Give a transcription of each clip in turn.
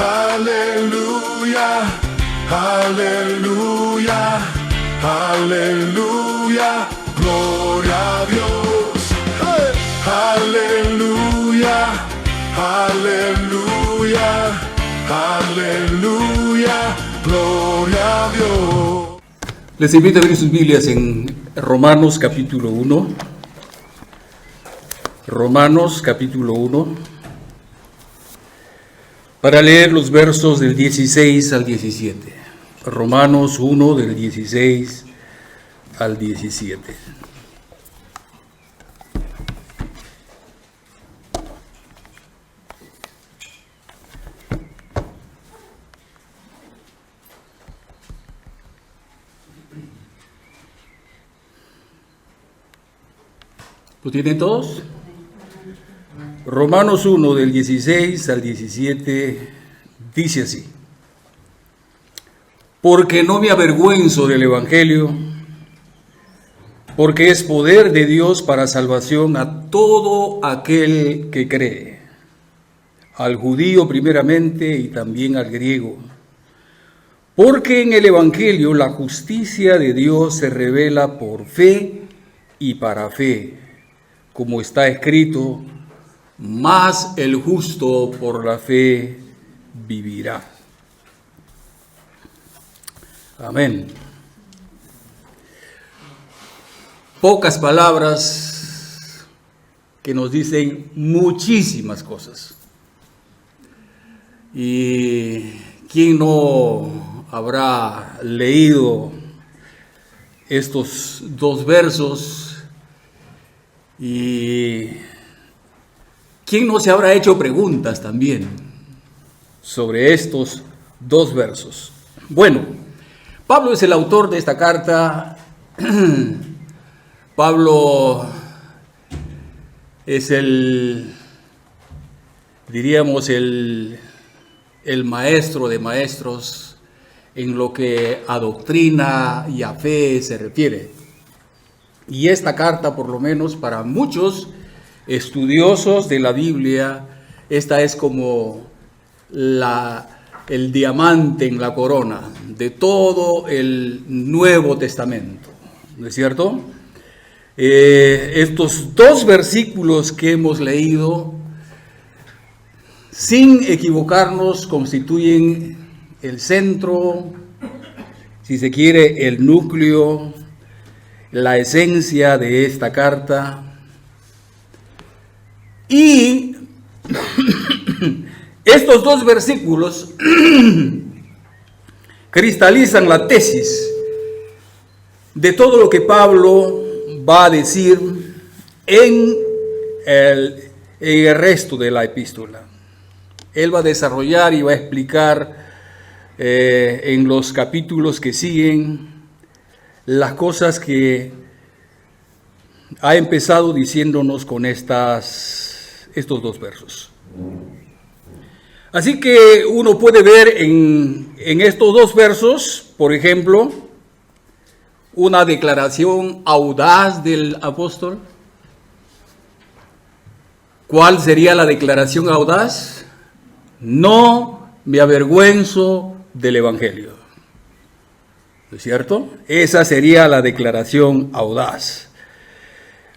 Aleluya, aleluya, aleluya, gloria a Dios. Hey. Aleluya, aleluya, aleluya, gloria a Dios. Les invito a abrir sus Biblias en Romanos capítulo 1. Romanos capítulo 1. Para leer los versos del 16 al 17. Romanos 1 del 16 al 17. ¿Lo tienen todos? Romanos 1 del 16 al 17 dice así: porque no me avergüenzo del Evangelio, porque es poder de Dios para salvación a todo aquel que cree, al judío primeramente y también al griego. Porque en el Evangelio la justicia de Dios se revela por fe y para fe, como está escrito: mas el justo por la fe vivirá. Amén. Pocas palabras que nos dicen muchísimas cosas. ¿Y quién no habrá leído estos dos versos? ¿Y quién no se habrá hecho preguntas también sobre estos dos versos? Bueno, Pablo es el autor de esta carta. Pablo es el maestro de maestros en lo que a doctrina y a fe se refiere. Y esta carta, por lo menos para muchos estudiosos de la Biblia, esta es como el diamante en la corona de todo el Nuevo Testamento, ¿no es cierto? Estos dos versículos que hemos leído, sin equivocarnos, constituyen el centro, si se quiere, el núcleo, la esencia de esta carta. Y estos dos versículos cristalizan la tesis de todo lo que Pablo va a decir en el resto de la epístola. Él va a desarrollar y va a explicar en los capítulos que siguen las cosas que ha empezado diciéndonos con estos dos versos. Así que uno puede ver en estos dos versos, por ejemplo, una declaración audaz del apóstol. ¿Cuál sería la declaración audaz? No me avergüenzo del Evangelio. ¿No es cierto? Esa sería la declaración audaz.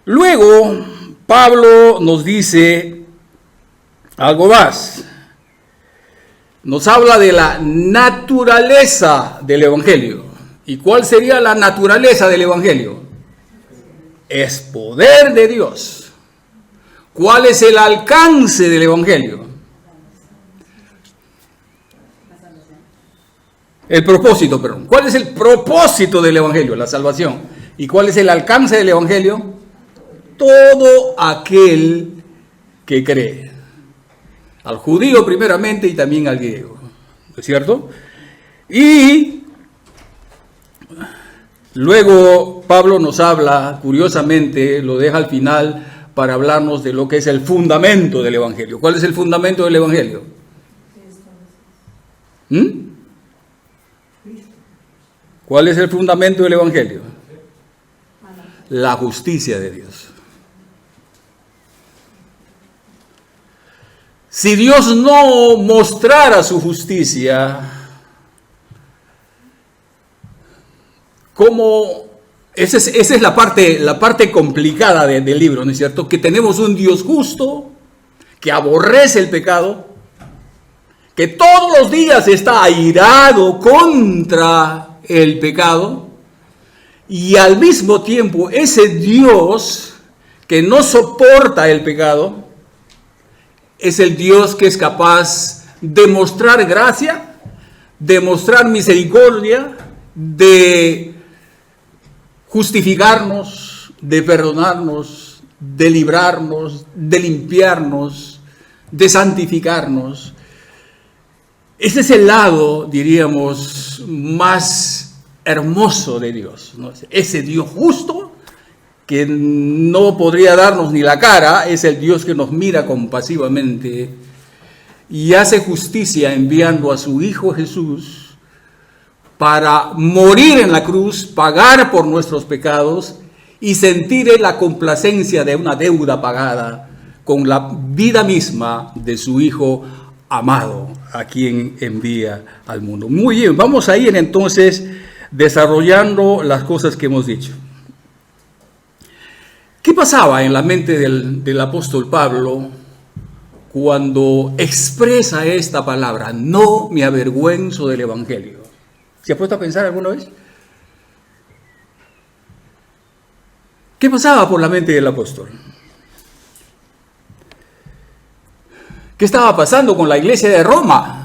Luego, Pablo nos dice algo más. Nos habla de la naturaleza del Evangelio. ¿Y cuál sería la naturaleza del Evangelio? Es poder de Dios. ¿Cuál es el alcance del Evangelio? ¿Cuál es el propósito del Evangelio? La salvación. ¿Y cuál es el alcance del Evangelio? Todo aquel que cree. Al judío primeramente y también al griego. ¿No es cierto? Y luego Pablo nos habla, curiosamente, lo deja al final para hablarnos de lo que es el fundamento del Evangelio. ¿Cuál es el fundamento del Evangelio? ¿Cuál es el fundamento del Evangelio? La justicia de Dios. Si Dios no mostrara su justicia, esa es la parte complicada del libro, ¿no es cierto? Que tenemos un Dios justo, que aborrece el pecado, que todos los días está airado contra el pecado, y al mismo tiempo ese Dios que no soporta el pecado es el Dios que es capaz de mostrar gracia, de mostrar misericordia, de justificarnos, de perdonarnos, de librarnos, de limpiarnos, de santificarnos. Ese es el lado, diríamos, más hermoso de Dios, ¿no? Ese Dios justo que no podría darnos ni la cara, es el Dios que nos mira compasivamente y hace justicia enviando a su Hijo Jesús para morir en la cruz, pagar por nuestros pecados y sentir la complacencia de una deuda pagada con la vida misma de su Hijo amado, a quien envía al mundo. Muy bien, vamos a ir entonces desarrollando las cosas que hemos dicho. ¿Qué pasaba en la mente del apóstol Pablo cuando expresa esta palabra? No me avergüenzo del Evangelio. ¿Se ha puesto a pensar alguna vez? ¿Qué pasaba por la mente del apóstol? ¿Qué estaba pasando con la iglesia de Roma?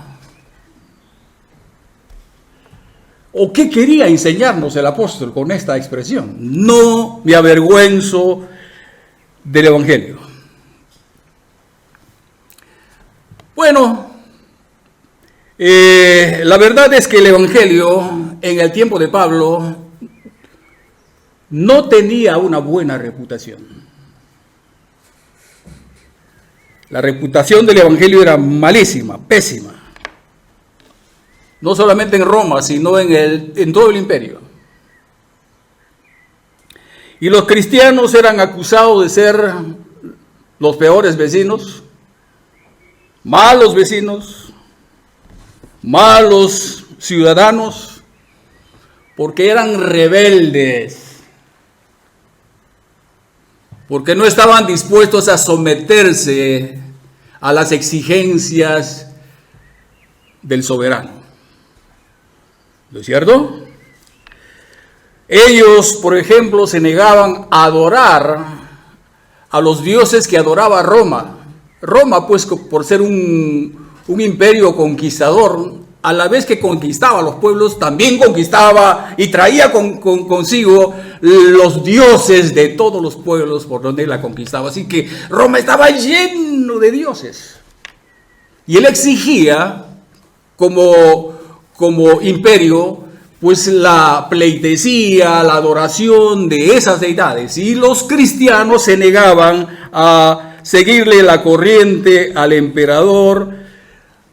¿O qué quería enseñarnos el apóstol con esta expresión? No me avergüenzo del Evangelio. Bueno, la verdad es que el Evangelio en el tiempo de Pablo no tenía una buena reputación. La reputación del Evangelio era malísima, pésima. No solamente en Roma, sino en todo el imperio. Y los cristianos eran acusados de ser los peores vecinos, malos ciudadanos, porque eran rebeldes, porque no estaban dispuestos a someterse a las exigencias del soberano. ¿No es cierto? Ellos, por ejemplo, se negaban a adorar a los dioses que adoraba Roma. Roma, pues, por ser un imperio conquistador, a la vez que conquistaba a los pueblos, también conquistaba y traía consigo los dioses de todos los pueblos por donde la conquistaba. Así que Roma estaba lleno de dioses. Y él exigía, como imperio, pues la pleitesía, la adoración de esas deidades. Y los cristianos se negaban a seguirle la corriente al emperador,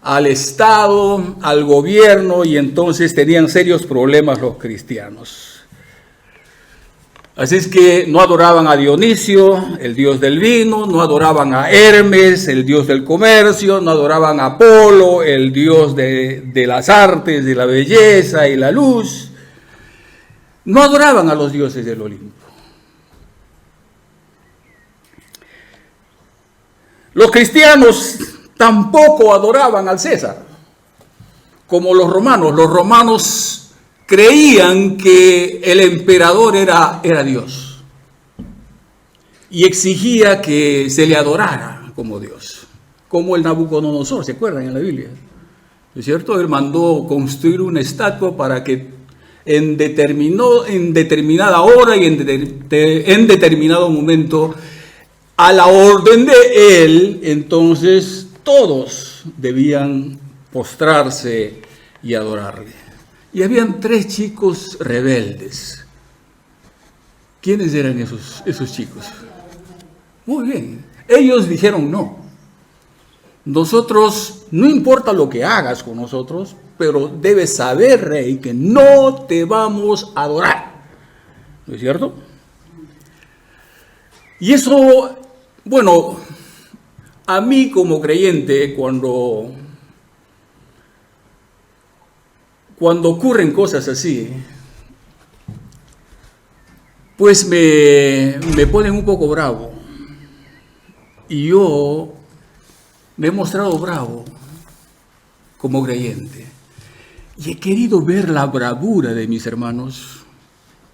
al Estado, al gobierno, y entonces tenían serios problemas los cristianos. Así es que no adoraban a Dionisio, el dios del vino, no adoraban a Hermes, el dios del comercio, no adoraban a Apolo, el dios de las artes, de la belleza y la luz. No adoraban a los dioses del Olimpo. Los cristianos tampoco adoraban al César, como los romanos. Los romanos creían que el emperador era Dios y exigía que se le adorara como Dios, como el Nabucodonosor, ¿se acuerdan en la Biblia? ¿No es cierto? Él mandó construir una estatua para que en determinada hora y en determinado momento, a la orden de él, entonces todos debían postrarse y adorarle. Y habían 3 chicos rebeldes. ¿Quiénes eran esos chicos? Muy bien. Ellos dijeron no. Nosotros, no importa lo que hagas con nosotros, pero debes saber, rey, que no te vamos a adorar. ¿No es cierto? Y eso, bueno, A mí como creyente, cuando ocurren cosas así, pues me ponen un poco bravo. Y yo me he mostrado bravo como creyente. Y he querido ver la bravura de mis hermanos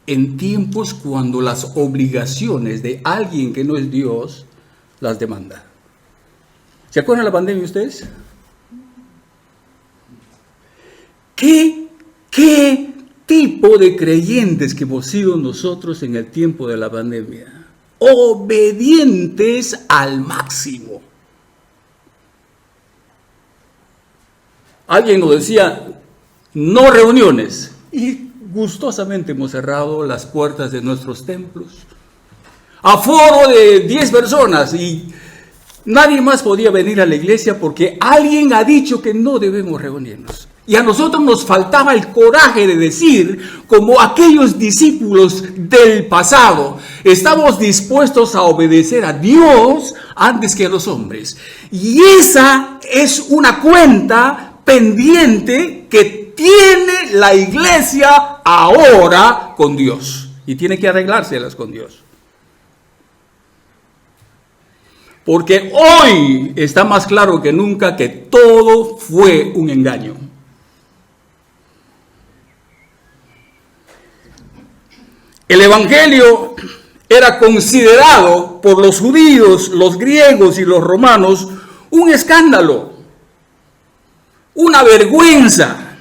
en tiempos cuando las obligaciones de alguien que no es Dios las demanda. ¿Se acuerdan de la pandemia ustedes? ¿Qué tipo de creyentes que hemos sido nosotros en el tiempo de la pandemia? Obedientes al máximo. Alguien nos decía, no reuniones. Y gustosamente hemos cerrado las puertas de nuestros templos. Aforo de 10 personas y nadie más podía venir a la iglesia porque alguien ha dicho que no debemos reunirnos. Y a nosotros nos faltaba el coraje de decir, como aquellos discípulos del pasado, estamos dispuestos a obedecer a Dios antes que a los hombres. Y esa es una cuenta pendiente que tiene la iglesia ahora con Dios. Y tiene que arreglárselas con Dios. Porque hoy está más claro que nunca que todo fue un engaño. El evangelio era considerado por los judíos, los griegos y los romanos un escándalo, una vergüenza.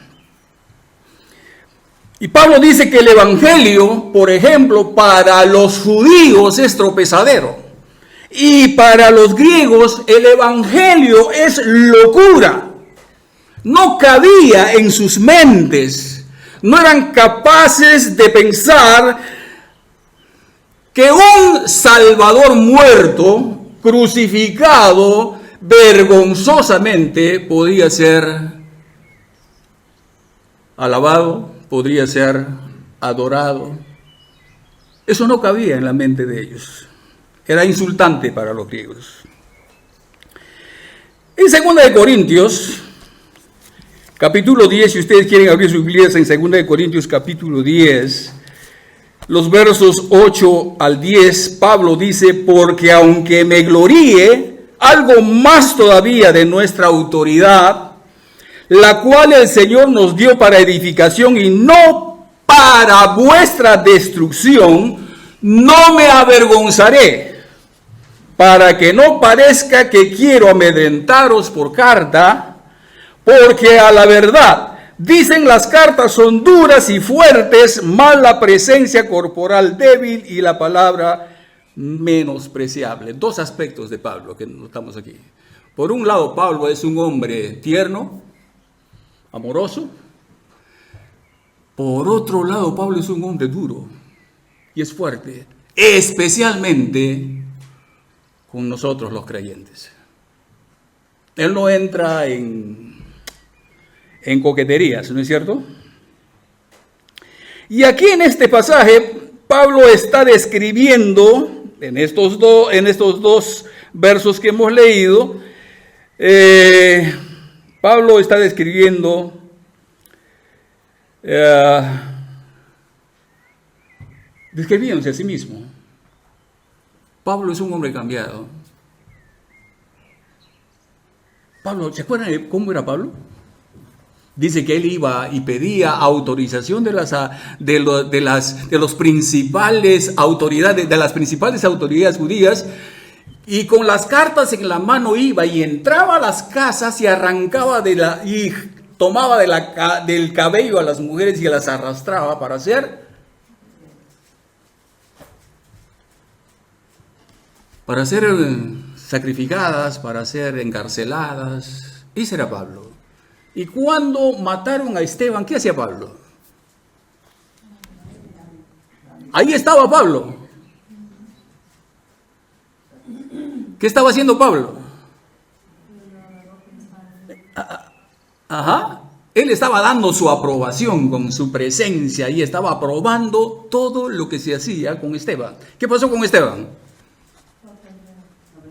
Y Pablo dice que el evangelio, por ejemplo, para los judíos es tropezadero. Y para los griegos el evangelio es locura. No cabía en sus mentes. No eran capaces de pensar que un Salvador muerto, crucificado, vergonzosamente podía ser alabado, podría ser adorado. Eso no cabía en la mente de ellos. Era insultante para los griegos. En 2 Corintios, capítulo 10, si ustedes quieren abrir sus Biblias en 2 Corintios, capítulo 10, los versos 8 al 10, Pablo dice, porque aunque me gloríe, algo más todavía de nuestra autoridad, la cual el Señor nos dio para edificación y no para vuestra destrucción, no me avergonzaré, para que no parezca que quiero amedrentaros por carta, porque a la verdad, dicen las cartas son duras y fuertes, mas la presencia corporal débil y la palabra menospreciable. Dos aspectos de Pablo que notamos aquí. Por un lado, Pablo es un hombre tierno, amoroso. Por otro lado, Pablo es un hombre duro y es fuerte, especialmente con nosotros los creyentes. Él no entra en coqueterías, ¿no es cierto? Y aquí en este pasaje, Pablo está describiendo, en estos dos versos que hemos leído, Pablo está describiendo describiéndose a sí mismo. Pablo es un hombre cambiado. Pablo, ¿se acuerdan de cómo era Pablo? Dice que él iba y pedía autorización de las principales autoridades judías, y con las cartas en la mano iba y entraba a las casas y arrancaba y tomaba del cabello a las mujeres y las arrastraba para ser sacrificadas, para ser encarceladas. Ese era Pablo. Y cuando mataron a Esteban, ¿qué hacía Pablo? Ahí estaba Pablo. ¿Qué estaba haciendo Pablo? Él estaba dando su aprobación con su presencia y estaba aprobando todo lo que se hacía con Esteban. ¿Qué pasó con Esteban?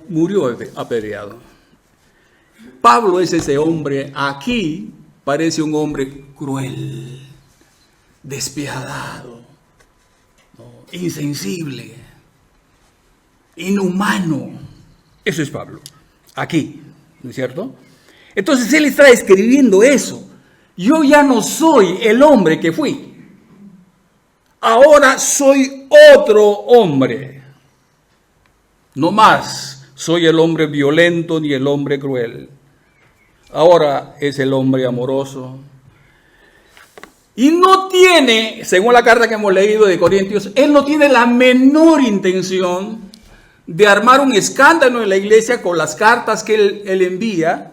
Murió apedreado. Pablo es ese hombre. Aquí parece un hombre cruel, despiadado, ¿no? Insensible, inhumano. Eso es Pablo. Aquí, ¿no es cierto? Entonces él está escribiendo eso. Yo ya no soy el hombre que fui. Ahora soy otro hombre. No más soy el hombre violento ni el hombre cruel. Ahora es el hombre amoroso. Y no tiene, según la carta que hemos leído de Corintios, él no tiene la menor intención de armar un escándalo en la iglesia con las cartas que él envía.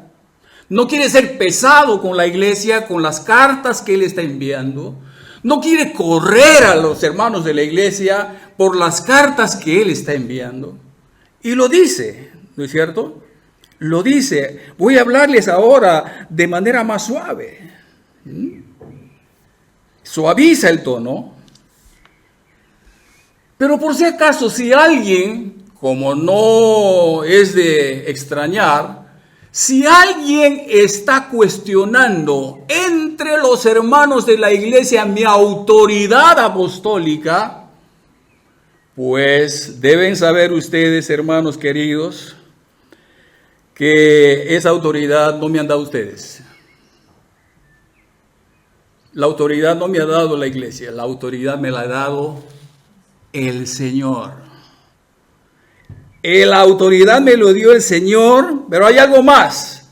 No quiere ser pesado con la iglesia, con las cartas que él está enviando. No quiere correr a los hermanos de la iglesia por las cartas que él está enviando. Y lo dice, ¿no es cierto? Lo dice. Voy a hablarles ahora de manera más suave. Suaviza el tono. Pero por si acaso, si alguien, como no es de extrañar, si alguien está cuestionando entre los hermanos de la iglesia mi autoridad apostólica, pues deben saber ustedes, hermanos queridos, que esa autoridad no me han dado ustedes. La autoridad no me ha dado la iglesia, la autoridad me la ha dado el Señor. La autoridad me lo dio el Señor, pero hay algo más,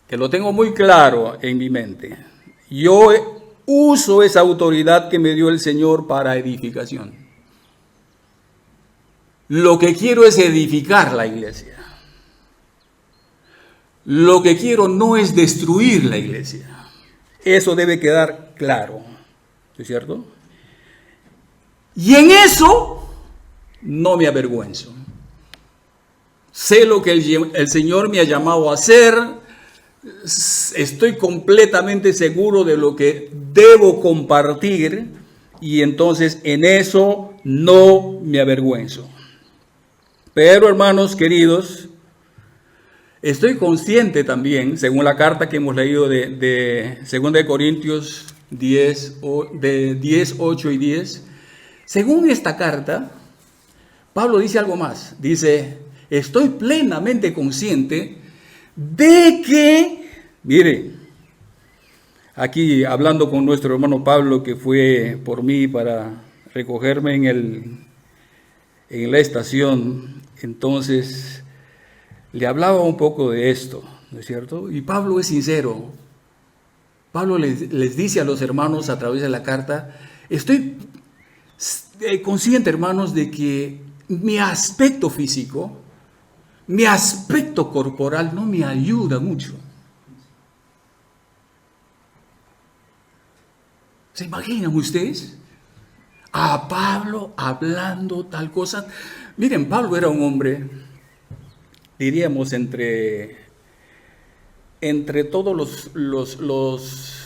que lo tengo muy claro en mi mente. Yo uso esa autoridad que me dio el Señor para edificación. Lo que quiero es edificar la iglesia. Lo que quiero no es destruir la iglesia. Eso debe quedar claro, ¿es cierto? Y en eso no me avergüenzo. Sé lo que el Señor me ha llamado a hacer. Estoy completamente seguro de lo que debo compartir. Y entonces en eso no me avergüenzo. Pero hermanos queridos, estoy consciente también, según la carta que hemos leído de 2 Corintios 10, 8 y 10, según esta carta, Pablo dice algo más. Dice, estoy plenamente consciente de que, mire, aquí hablando con nuestro hermano Pablo, que fue por mí para recogerme en la estación, entonces le hablaba un poco de esto, ¿no es cierto? Y Pablo es sincero. Pablo les dice a los hermanos a través de la carta, estoy consciente, hermanos, de que mi aspecto físico, mi aspecto corporal no me ayuda mucho. ¿Se imaginan ustedes a Pablo hablando tal cosa? Miren, Pablo era un hombre, diríamos, entre todos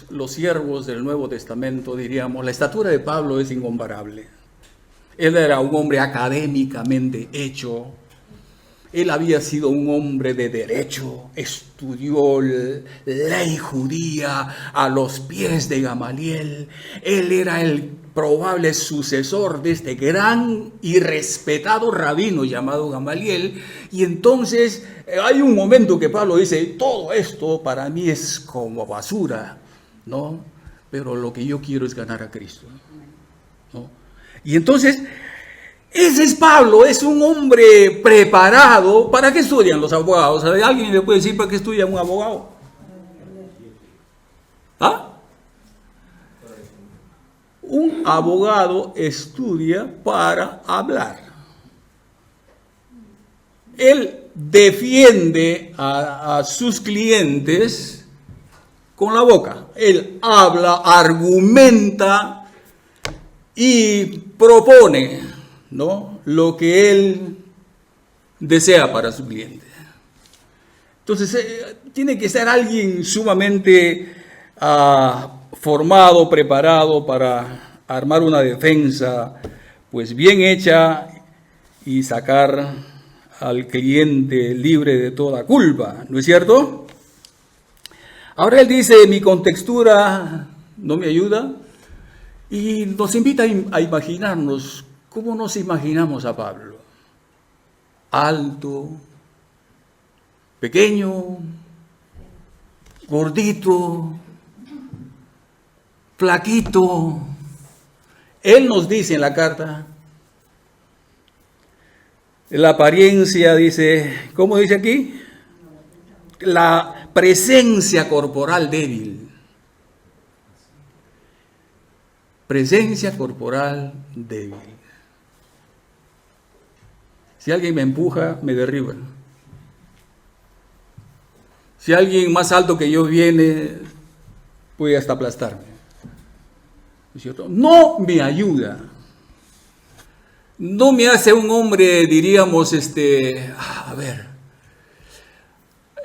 los siervos del Nuevo Testamento, diríamos, la estatura de Pablo es incomparable. Él era un hombre académicamente hecho. Él había sido un hombre de derecho, estudió ley judía a los pies de Gamaliel. Él era el probable sucesor de este gran y respetado rabino llamado Gamaliel. Y entonces hay un momento que Pablo dice, todo esto para mí es como basura, ¿no? Pero lo que yo quiero es ganar a Cristo, ¿no? Y entonces, ese es Pablo, es un hombre preparado. ¿Para qué estudian los abogados? ¿Alguien le puede decir para qué estudia un abogado? ¿Ah? Un abogado estudia para hablar. Él defiende a sus clientes con la boca. Él habla, argumenta y propone, ¿no?, lo que él desea para su cliente. Entonces, tiene que ser alguien sumamente formado, preparado para armar una defensa, pues bien hecha y sacar al cliente libre de toda culpa, ¿no es cierto? Ahora él dice, mi contextura no me ayuda, y nos invita a imaginarnos, ¿cómo nos imaginamos a Pablo? Alto, pequeño, gordito, flaquito. Él nos dice en la carta, la apariencia dice, ¿cómo dice aquí? La presencia corporal débil. Presencia corporal débil. Si alguien me empuja, me derriba. Si alguien más alto que yo viene, puede hasta aplastarme. ¿No es cierto? No me ayuda. No me hace un hombre, diríamos,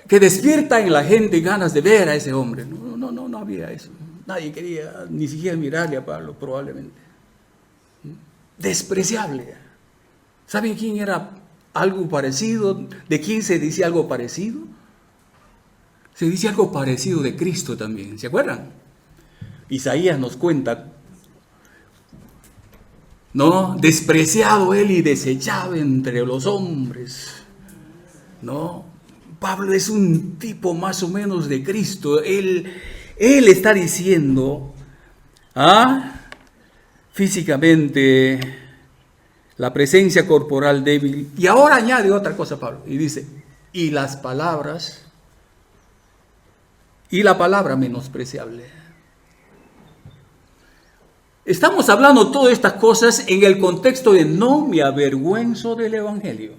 que despierta en la gente ganas de ver a ese hombre. No había eso. Nadie quería ni siquiera mirarle a Pablo, probablemente. Despreciable. ¿Saben quién era algo parecido? ¿De quién se dice algo parecido? Se dice algo parecido de Cristo también, ¿se acuerdan? Isaías nos cuenta, ¿no? Despreciado él y desechado entre los hombres, ¿no? Pablo es un tipo más o menos de Cristo. Él está diciendo, físicamente, la presencia corporal débil. Y ahora añade otra cosa Pablo, y dice, y las palabras, y la palabra menospreciable. Estamos hablando todas estas cosas en el contexto de no me avergüenzo del Evangelio.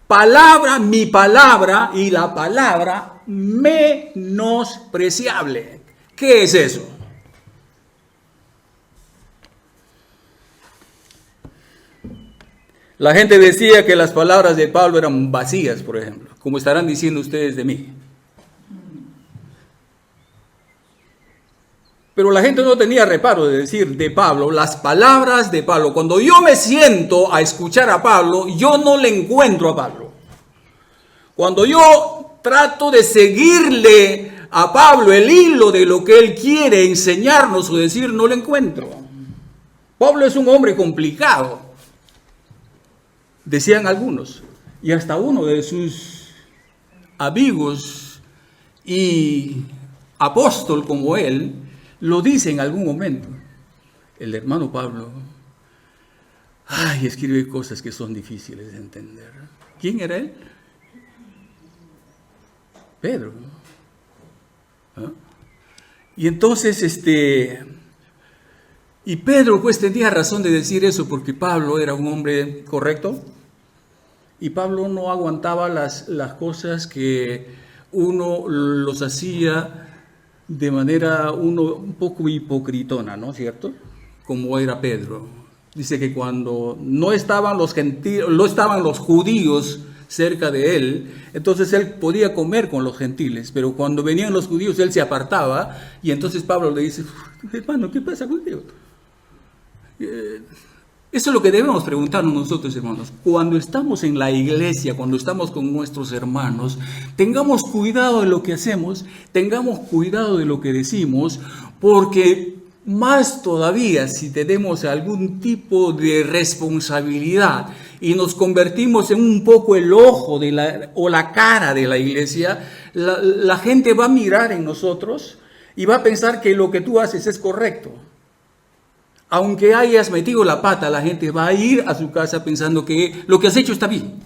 Palabra, mi palabra y la palabra menospreciable. ¿Qué es eso? La gente decía que las palabras de Pablo eran vacías, por ejemplo, como estarán diciendo ustedes de mí. Pero la gente no tenía reparo de decir de Pablo, las palabras de Pablo. Cuando yo me siento a escuchar a Pablo, yo no le encuentro a Pablo. Cuando yo trato de seguirle a Pablo el hilo de lo que él quiere enseñarnos o decir, no lo encuentro. Pablo es un hombre complicado, decían algunos, y hasta uno de sus amigos y apóstol como él, lo dice en algún momento. El hermano Pablo, escribe cosas que son difíciles de entender. ¿Quién era él? Pedro. Y entonces, y Pedro pues tenía razón de decir eso porque Pablo era un hombre correcto y Pablo no aguantaba las cosas que uno los hacía de manera un poco hipocritona, ¿no es cierto? Como era Pedro. Dice que cuando no estaban los judíos cerca de él, entonces él podía comer con los gentiles, pero cuando venían los judíos él se apartaba y entonces Pablo le dice, hermano, ¿qué pasa contigo? Eso es lo que debemos preguntarnos nosotros, hermanos. Cuando estamos en la iglesia, cuando estamos con nuestros hermanos, tengamos cuidado de lo que hacemos, tengamos cuidado de lo que decimos, porque más todavía si tenemos algún tipo de responsabilidad y nos convertimos en un poco el ojo o la cara de la iglesia, la gente va a mirar en nosotros y va a pensar que lo que tú haces es correcto. Aunque hayas metido la pata, la gente va a ir a su casa pensando que lo que has hecho está bien.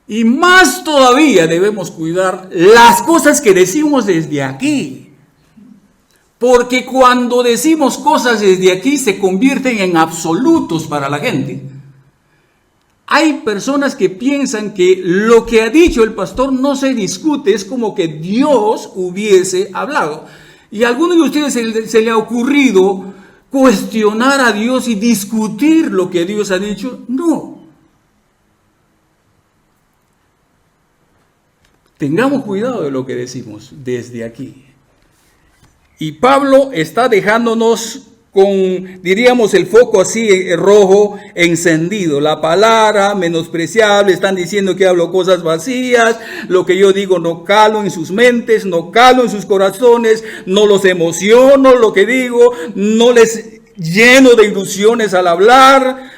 Y más todavía debemos cuidar las cosas que decimos desde aquí. Porque cuando decimos cosas desde aquí se convierten en absolutos para la gente. Hay personas que piensan que lo que ha dicho el pastor no se discute, es como que Dios hubiese hablado. Y a alguno de ustedes se le ha ocurrido cuestionar a Dios y discutir lo que Dios ha dicho. No. Tengamos cuidado de lo que decimos desde aquí. Y Pablo está dejándonos con, diríamos, el foco así rojo encendido. La palabra menospreciable, están diciendo que hablo cosas vacías, lo que yo digo no calo en sus mentes, no calo en sus corazones, no los emociono lo que digo, no les lleno de ilusiones al hablar.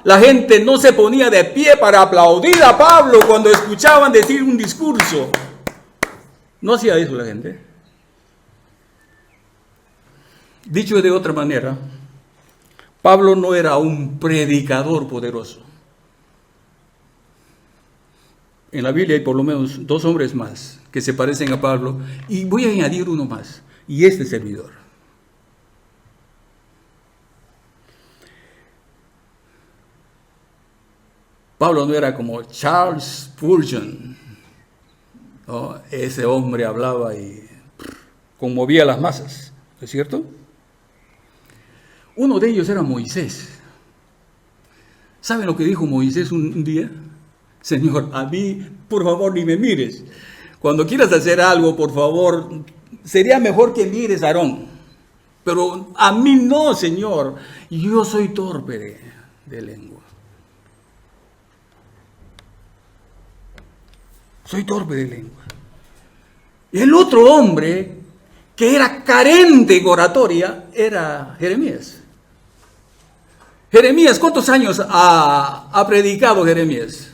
La gente no se ponía de pie para aplaudir a Pablo cuando escuchaban decir un discurso. No hacía eso la gente. Dicho de otra manera, Pablo no era un predicador poderoso. En la Biblia hay por lo menos 2 hombres más que se parecen a Pablo, y voy a añadir uno más, y este servidor. Pablo no era como Charles Spurgeon, ¿no? Ese hombre hablaba y conmovía a las masas, ¿no es cierto? Uno de ellos era Moisés. ¿Saben lo que dijo Moisés un día? Señor, a mí, por favor, ni me mires. Cuando quieras hacer algo, por favor, sería mejor que mires a Aarón. Pero a mí no, Señor. Yo soy torpe de lengua. Soy torpe de lengua. El otro hombre que era carente en oratoria era Jeremías. Jeremías, ¿cuántos años ha predicado Jeremías?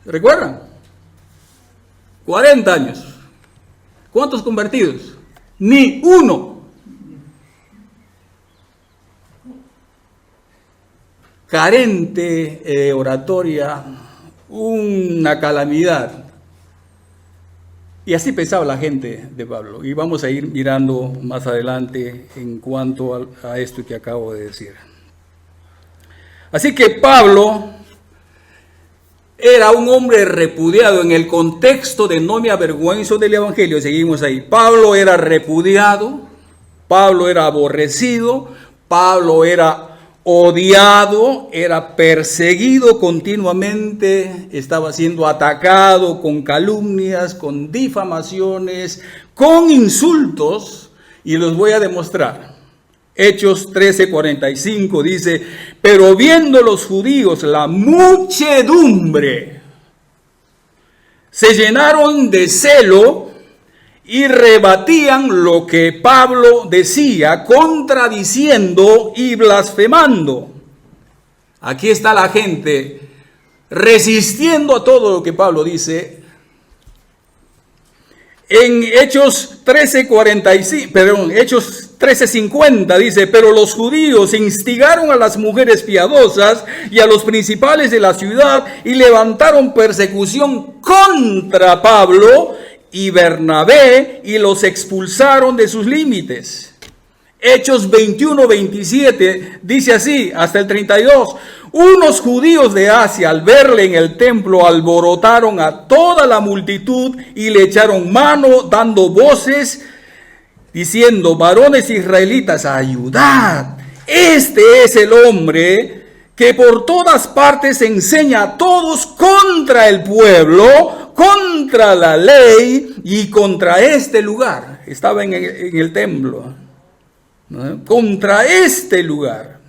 ¿Recuerdan? 40 años. ¿Cuántos convertidos? Ni uno. Carente oratoria, una calamidad. Y así pensaba la gente de Pablo. Y vamos a ir mirando más adelante en cuanto a esto que acabo de decir. Así que Pablo era un hombre repudiado en el contexto de no me avergüenzo del evangelio. Seguimos ahí. Pablo era repudiado, Pablo era aborrecido, Pablo era odiado, era perseguido continuamente, estaba siendo atacado con calumnias, con difamaciones, con insultos, y los voy a demostrar. Hechos 13:45 dice, pero viendo los judíos la muchedumbre, se llenaron de celo y rebatían lo que Pablo decía, contradiciendo y blasfemando. Aquí está la gente resistiendo a todo lo que Pablo dice. En Hechos 13:50 dice, pero los judíos instigaron a las mujeres piadosas y a los principales de la ciudad y levantaron persecución contra Pablo y Bernabé y los expulsaron de sus límites. Hechos 21:27 dice así, hasta el 32. Unos judíos de Asia, al verle en el templo, alborotaron a toda la multitud y le echaron mano, dando voces, diciendo, varones israelitas, ayudad. Este es el hombre que por todas partes enseña a todos contra el pueblo, contra la ley y contra este lugar. Estaba en el templo, ¿no? Contra este lugar.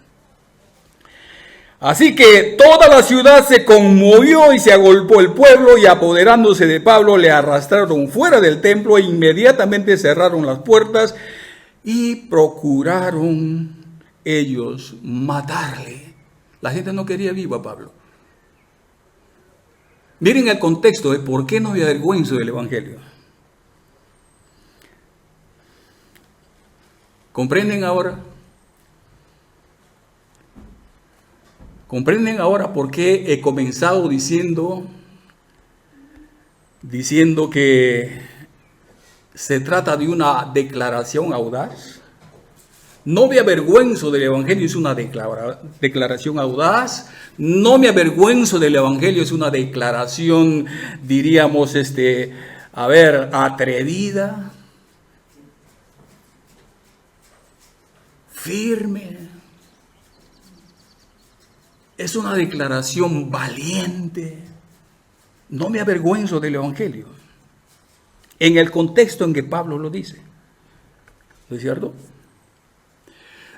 Así que toda la ciudad se conmovió y se agolpó el pueblo, y apoderándose de Pablo le arrastraron fuera del templo e inmediatamente cerraron las puertas y procuraron ellos matarle. La gente no quería vivo a Pablo. Miren el contexto de por qué no me avergüenzo del evangelio. ¿Comprenden ahora? ¿Comprenden ahora por qué he comenzado diciendo que se trata de una declaración audaz? No me avergüenzo del evangelio, es una declaración audaz. No me avergüenzo del evangelio, es una declaración, diríamos, atrevida, firme. Es una declaración valiente. No me avergüenzo del evangelio. En el contexto en que Pablo lo dice. ¿No es cierto?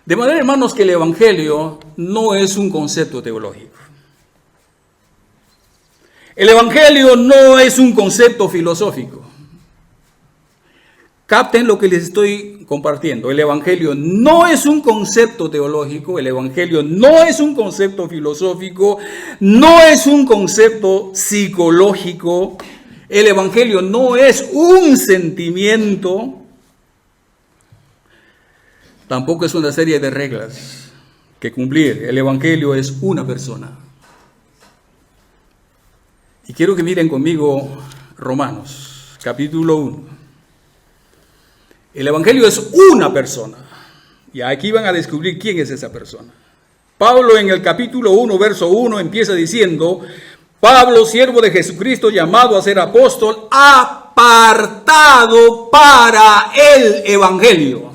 De manera, hermanos, que el Evangelio no es un concepto teológico. El Evangelio no es un concepto filosófico. Capten lo que les estoy compartiendo. El Evangelio no es un concepto teológico, el Evangelio no es un concepto filosófico, no es un concepto psicológico, el Evangelio no es un sentimiento, tampoco es una serie de reglas que cumplir. El Evangelio es una persona. Y quiero que miren conmigo Romanos, capítulo 1. El Evangelio es una persona. Y aquí van a descubrir quién es esa persona. Pablo en el capítulo 1, verso 1, empieza diciendo: Pablo, siervo de Jesucristo, llamado a ser apóstol, apartado para el Evangelio.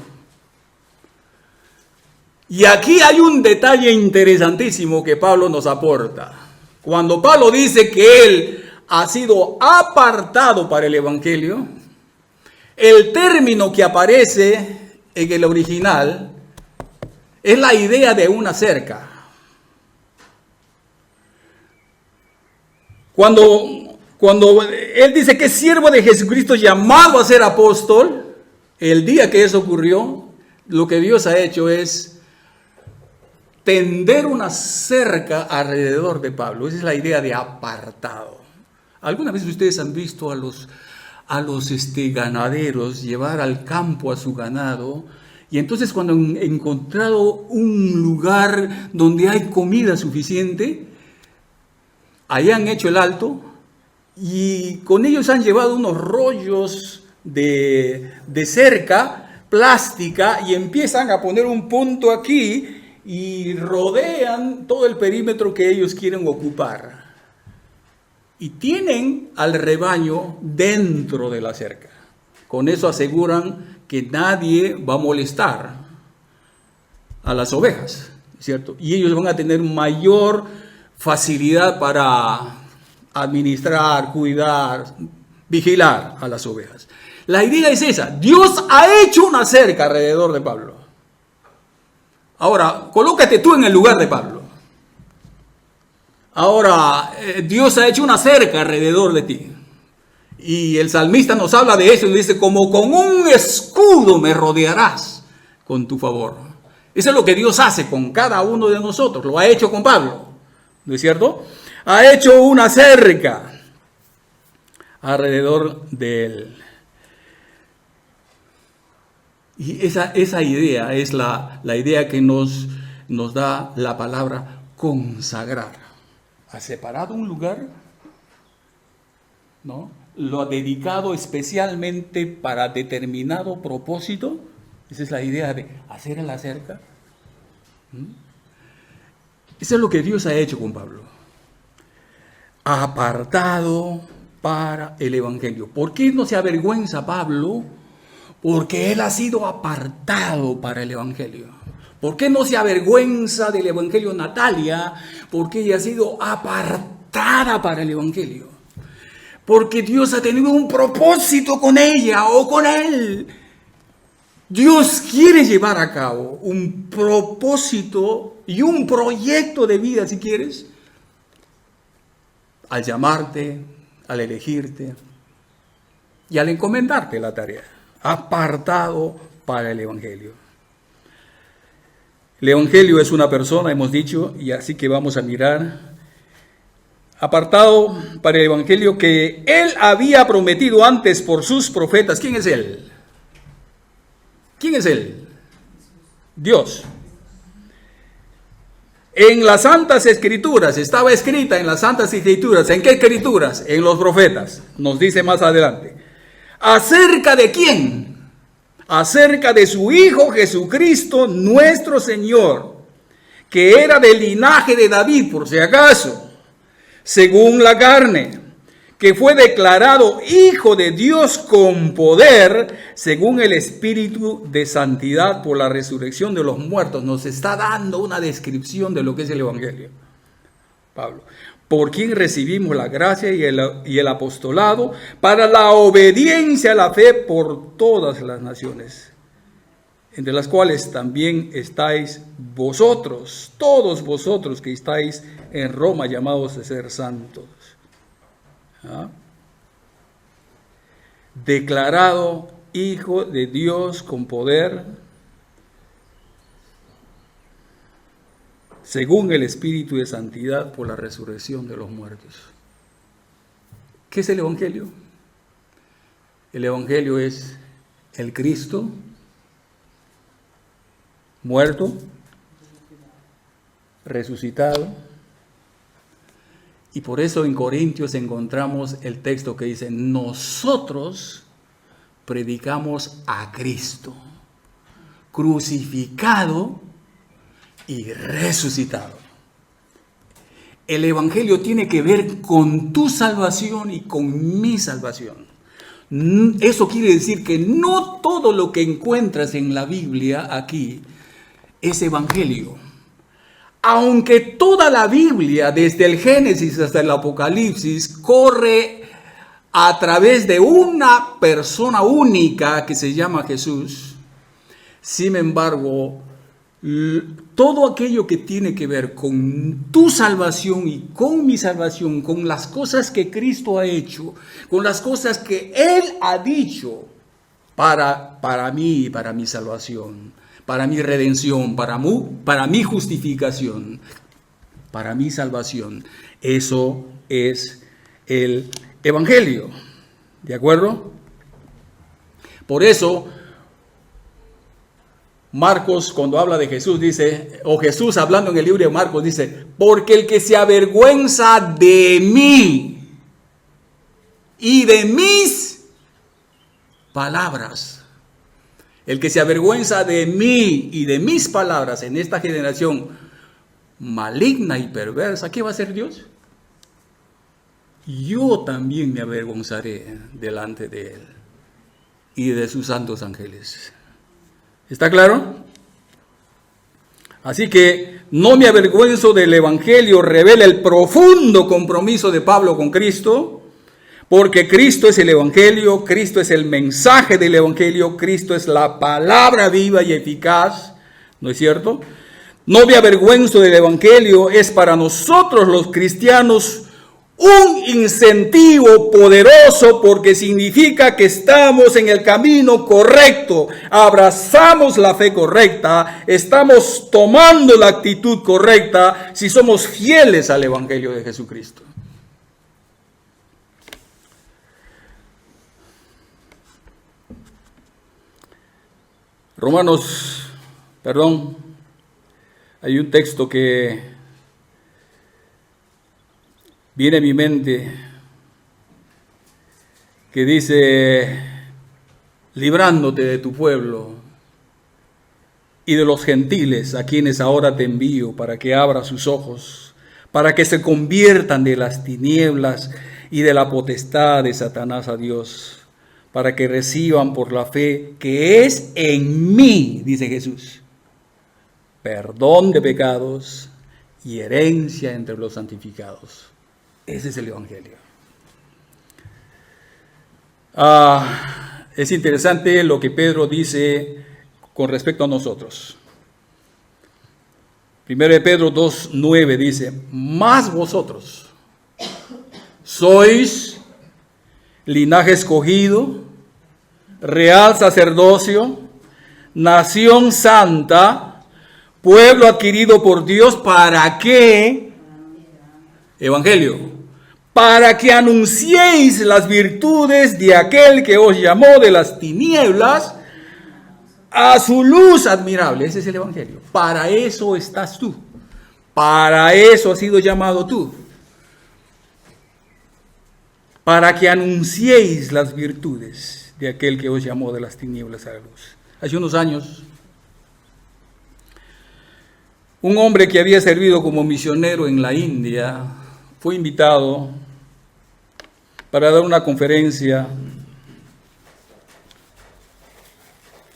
Y aquí hay un detalle interesantísimo que Pablo nos aporta. Cuando Pablo dice que él ha sido apartado para el Evangelio, el término que aparece en el original es la idea de una cerca. Cuando él dice que es siervo de Jesucristo llamado a ser apóstol, el día que eso ocurrió, lo que Dios ha hecho es tender una cerca alrededor de Pablo. Esa es la idea de apartado. ¿Alguna vez ustedes han visto a los ganaderos llevar al campo a su ganado? Y entonces cuando han encontrado un lugar donde hay comida suficiente, ahí han hecho el alto y con ellos han llevado unos rollos de cerca plástica y empiezan a poner un punto aquí y rodean todo el perímetro que ellos quieren ocupar. Y tienen al rebaño dentro de la cerca. Con eso aseguran que nadie va a molestar a las ovejas, ¿cierto? Y ellos van a tener mayor facilidad para administrar, cuidar, vigilar a las ovejas. La idea es esa. Dios ha hecho una cerca alrededor de Pablo. Ahora, colócate tú en el lugar de Pablo. Ahora, Dios ha hecho una cerca alrededor de ti. Y el salmista nos habla de eso y dice: como con un escudo me rodearás con tu favor. Eso es lo que Dios hace con cada uno de nosotros. Lo ha hecho con Pablo, ¿no es cierto? Ha hecho una cerca alrededor de él. Y esa idea es la idea que nos da la palabra consagrar. Ha separado un lugar, ¿no? Lo ha dedicado especialmente para determinado propósito. Esa es la idea de hacer la cerca. Eso es lo que Dios ha hecho con Pablo. Apartado para el Evangelio. ¿Por qué no se avergüenza Pablo? Porque él ha sido apartado para el Evangelio. ¿Por qué no se avergüenza del Evangelio Natalia? Porque ella ha sido apartada para el Evangelio. Porque Dios ha tenido un propósito con ella o con él. Dios quiere llevar a cabo un propósito y un proyecto de vida, si quieres, al llamarte, al elegirte y al encomendarte la tarea. Apartado para el Evangelio. El Evangelio es una persona, hemos dicho, y así que vamos a mirar. Apartado para el Evangelio que él había prometido antes por sus profetas. ¿Quién es él? ¿Quién es él? Dios. En las Santas Escrituras, estaba escrita en las Santas Escrituras. ¿En qué Escrituras? En los profetas. Nos dice más adelante. ¿Acerca de quién? Acerca de su Hijo Jesucristo, nuestro Señor, que era del linaje de David, por si acaso, según la carne, que fue declarado Hijo de Dios con poder, según el Espíritu de santidad por la resurrección de los muertos. Nos está dando una descripción de lo que es el Evangelio, Pablo. Por quien recibimos la gracia y el apostolado para la obediencia a la fe por todas las naciones. entre las cuales también estáis vosotros, todos vosotros que estáis en Roma, llamados de ser santos. ¿Ah? Declarado Hijo de Dios con poder, según el Espíritu de Santidad, por la resurrección de los muertos. ¿Qué es el Evangelio? El Evangelio es el Cristo muerto, resucitado, y por eso en Corintios encontramos el texto que dice: nosotros predicamos a Cristo, crucificado y resucitado. El Evangelio tiene que ver con tu salvación y con mi salvación. Eso quiere decir que no todo lo que encuentras en la Biblia aquí es Evangelio. Aunque toda la Biblia, desde el Génesis hasta el Apocalipsis, corre a través de una persona única que se llama Jesús, sin embargo, todo aquello que tiene que ver con tu salvación y con mi salvación, con las cosas que Cristo ha hecho, con las cosas que Él ha dicho para mí y para mi salvación, para mi redención, para mi justificación, para mi salvación, eso es el Evangelio. ¿De acuerdo? Por eso, Marcos, cuando habla de Jesús, dice, o Jesús hablando en el libro de Marcos, dice: porque el que se avergüenza de mí y de mis palabras, el que se avergüenza de mí y de mis palabras en esta generación maligna y perversa, ¿qué va a hacer Dios? Yo también me avergonzaré delante de Él y de sus santos ángeles. ¿Está claro? Así que no me avergüenzo del Evangelio, revela el profundo compromiso de Pablo con Cristo, porque Cristo es el Evangelio, Cristo es el mensaje del Evangelio, Cristo es la palabra viva y eficaz, ¿no es cierto? No me avergüenzo del Evangelio, es para nosotros los cristianos un incentivo poderoso, porque significa que estamos en el camino correcto, abrazamos la fe correcta, estamos tomando la actitud correcta si somos fieles al Evangelio de Jesucristo. Hay un texto que viene a mi mente que dice: librándote de tu pueblo y de los gentiles a quienes ahora te envío, para que abra sus ojos, para que se conviertan de las tinieblas y de la potestad de Satanás a Dios, para que reciban por la fe que es en mí, dice Jesús, perdón de pecados y herencia entre los santificados. Ese es el Evangelio. Es interesante lo que Pedro dice con respecto a nosotros. 1 Pedro 2:9 dice: mas vosotros sois linaje escogido, real sacerdocio, nación santa, pueblo adquirido por Dios. ¿Para qué? Evangelio. Para que anunciéis las virtudes de aquel que os llamó de las tinieblas a su luz admirable. Ese es el Evangelio. Para eso estás tú. Para eso has sido llamado tú. Para que anunciéis las virtudes de aquel que os llamó de las tinieblas a la luz. Hace unos años, un hombre que había servido como misionero en la India fue invitado para dar una conferencia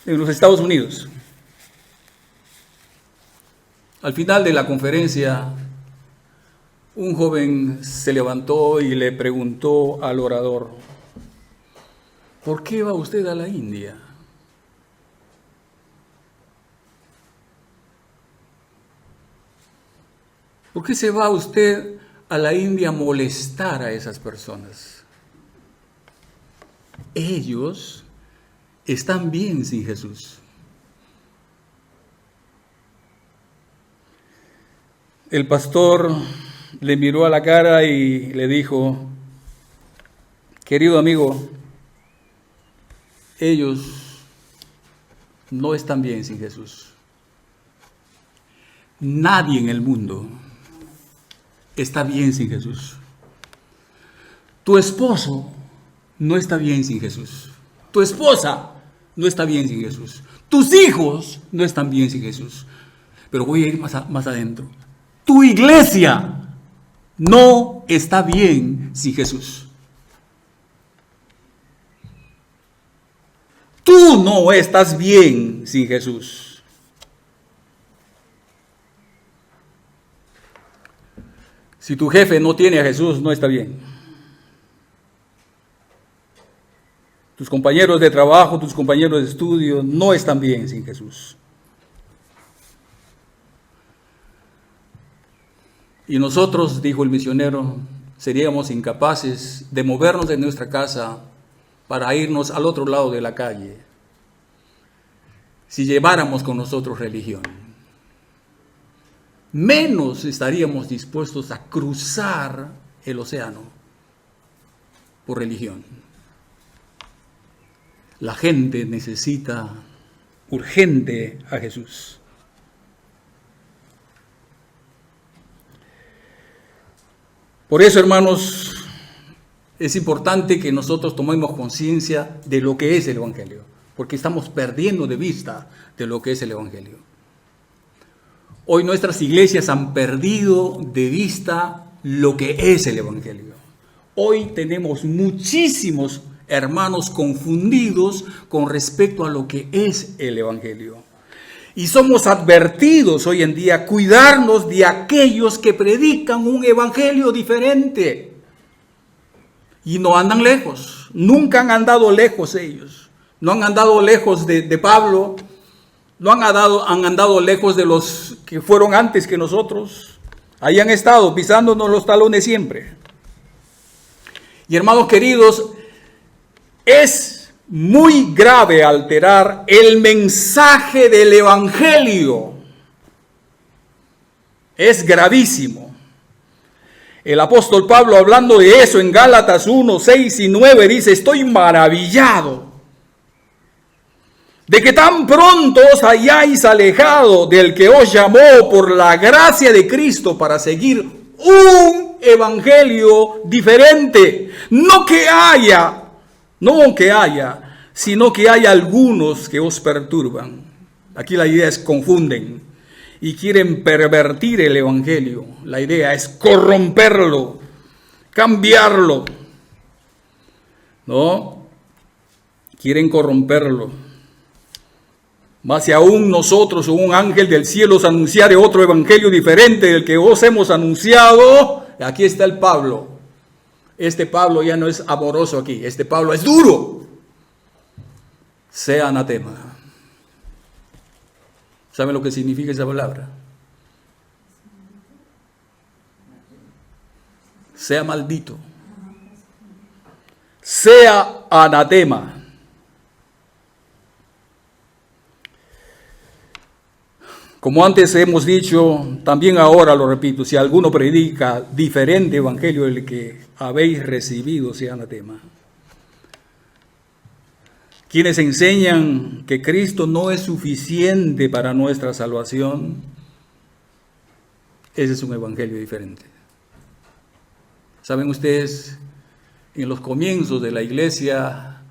en los Estados Unidos. Al final de la conferencia, un joven se levantó y le preguntó al orador: ¿por qué va usted a la India? ¿Por qué se va usted a la India a molestar a esas personas? Ellos están bien sin Jesús. El pastor le miró a la cara y le dijo: querido amigo, ellos no están bien sin Jesús. Nadie en el mundo está bien sin Jesús. Tu esposo no está bien sin Jesús. Tu esposa no está bien sin Jesús. Tus hijos no están bien sin Jesús. Pero voy a ir más adentro. Tu iglesia no está bien sin Jesús. Tú no estás bien sin Jesús. Si tu jefe no tiene a Jesús, no está bien. Tus compañeros de trabajo, tus compañeros de estudio, no están bien sin Jesús. Y nosotros, dijo el misionero, seríamos incapaces de movernos de nuestra casa para irnos al otro lado de la calle si lleváramos con nosotros religión. Menos estaríamos dispuestos a cruzar el océano por religión. La gente necesita urgente a Jesús. Por eso, hermanos, es importante que nosotros tomemos conciencia de lo que es el Evangelio, porque estamos perdiendo de vista de lo que es el Evangelio. Hoy nuestras iglesias han perdido de vista lo que es el Evangelio. Hoy tenemos muchísimos hermanos confundidos con respecto a lo que es el Evangelio. Y somos advertidos hoy en día a cuidarnos de aquellos que predican un evangelio diferente. Y no andan lejos, nunca han andado lejos ellos. No han andado lejos de Pablo, no han andado lejos de los que fueron antes que nosotros. Ahí han estado pisándonos los talones siempre. Y hermanos queridos, es muy grave alterar el mensaje del Evangelio. Es gravísimo. El apóstol Pablo, hablando de eso en Gálatas 1, 6 y 9, dice: estoy maravillado de que tan pronto os hayáis alejado del que os llamó por la gracia de Cristo para seguir un evangelio diferente. No que haya, sino que hay algunos que os perturban. Aquí la idea es confunden y quieren pervertir el evangelio. La idea es corromperlo, cambiarlo. ¿No? Quieren corromperlo. Más si aún nosotros o un ángel del cielo os anunciare otro evangelio diferente del que os hemos anunciado. Aquí está el Pablo. Este Pablo ya no es amoroso aquí, este Pablo es duro. Sea anatema. ¿Saben lo que significa esa palabra? Sea maldito. Sea anatema. Como antes hemos dicho, también ahora lo repito: si alguno predica diferente evangelio del que habéis recibido, sea anatema. Quienes enseñan que Cristo no es suficiente para nuestra salvación, ese es un evangelio diferente. Saben ustedes, en los comienzos de la iglesia,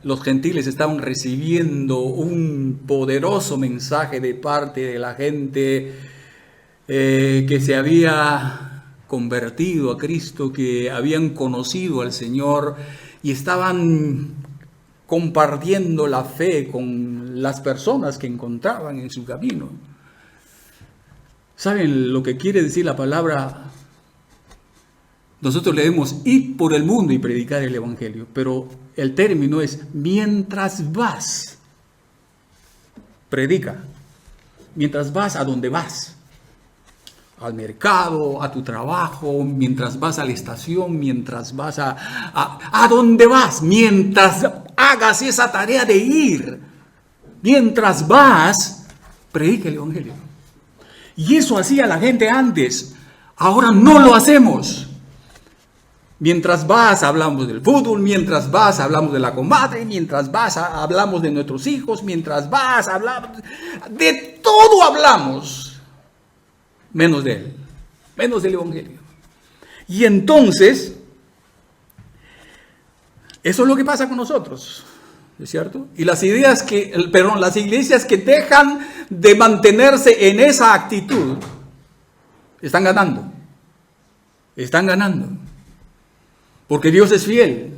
los gentiles estaban recibiendo un poderoso mensaje de parte de la gente que se había convertido a Cristo, que habían conocido al Señor y estaban compartiendo la fe con las personas que encontraban en su camino. ¿Saben lo que quiere decir la palabra? Nosotros leemos ir por el mundo y predicar el evangelio, pero el término es mientras vas, predica, mientras vas a donde vas. al mercado, a tu trabajo, mientras vas a la estación, mientras vas a donde vas, mientras hagas esa tarea de ir, mientras vas, predica el Evangelio. Y eso hacía la gente antes, ahora no lo hacemos. Mientras vas, hablamos del fútbol, mientras vas, hablamos de la comadre, mientras vas, hablamos de nuestros hijos, mientras vas, hablamos de todo hablamos, menos de él, menos del Evangelio. Y entonces, eso es lo que pasa con nosotros, ¿es cierto? Y las iglesias que dejan de mantenerse en esa actitud, están ganando. Porque Dios es fiel.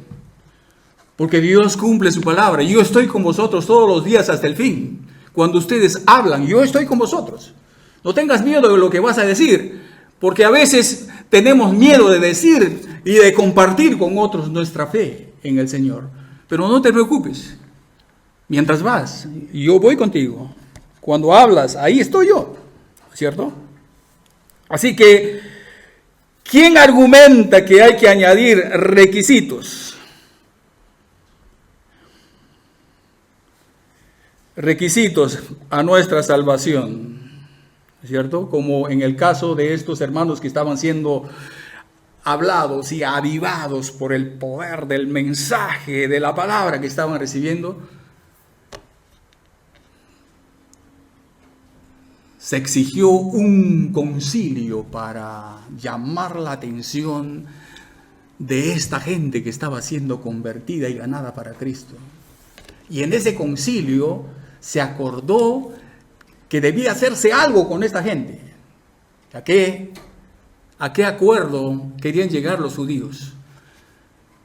Porque Dios cumple su palabra. Yo estoy con vosotros todos los días hasta el fin. Cuando ustedes hablan, yo estoy con vosotros. No tengas miedo de lo que vas a decir. Porque a veces tenemos miedo de decir y de compartir con otros nuestra fe en el Señor. Pero no te preocupes. Mientras vas, yo voy contigo. Cuando hablas, ahí estoy yo. ¿Cierto? Así que, ¿quién argumenta que hay que añadir requisitos? Requisitos a nuestra salvación, ¿cierto? Como en el caso de estos hermanos que estaban siendo hablados y avivados por el poder del mensaje, de la palabra que estaban recibiendo. Se exigió un concilio para llamar la atención de esta gente que estaba siendo convertida y ganada para Cristo. Y en ese concilio se acordó que debía hacerse algo con esta gente. ¿A qué acuerdo querían llegar los judíos?